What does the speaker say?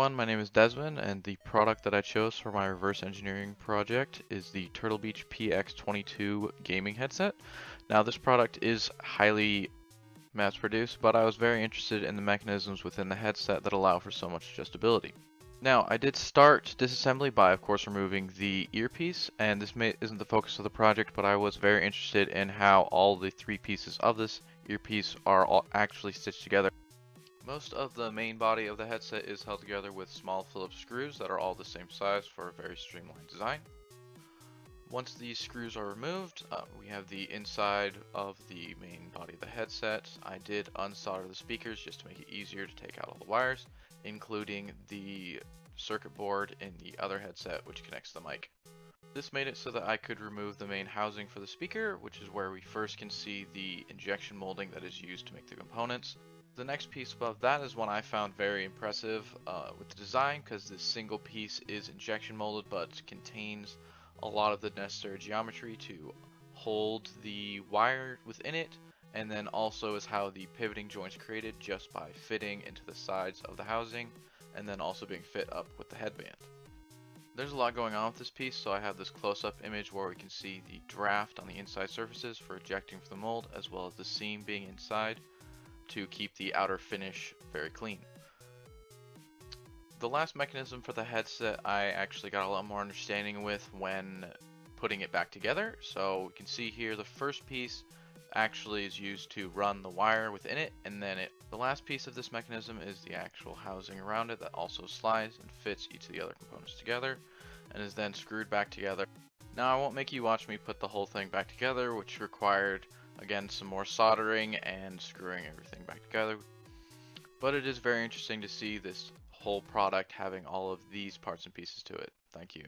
everyone, my name is Desmond, and the product that I chose for my reverse engineering project is the Turtle Beach PX22 gaming headset. Now this product is highly mass produced, but I was very interested in the mechanisms within the headset that allow for so much adjustability. Now, I did start disassembly by, of course, removing the earpiece, and this isn't the focus of the project, but I was very interested in how all the three pieces of this earpiece are all actually stitched together. Most of the main body of the headset is held together with small Phillips screws that are all the same size for a very streamlined design. Once these screws are removed, we have the inside of the main body of the headset. I did unsolder the speakers just to make it easier to take out all the wires, including the circuit board in the other headset which connects to the mic. This made it so that I could remove the main housing for the speaker, which is where we first can see the injection molding that is used to make the components. The next piece above that is one I found very impressive with the design, because this single piece is injection molded but contains a lot of the necessary geometry to hold the wire within it, and then also is how the pivoting joints created just by fitting into the sides of the housing and then also being fit up with the headband. There's a lot going on with this piece, so I have this close-up image where we can see the draft on the inside surfaces for ejecting from the mold, as well as the seam being inside to keep the outer finish very clean. The last mechanism for the headset I actually got a lot more understanding with when putting it back together. So we can see here the first piece actually is used to run the wire within it, and then the last piece of this mechanism is the actual housing around it that also slides and fits each of the other components together and is then screwed back together. Now I won't make you watch me put the whole thing back together, which required again some more soldering and screwing everything back together, but it is very interesting to see this whole product having all of these parts and pieces to it. Thank you.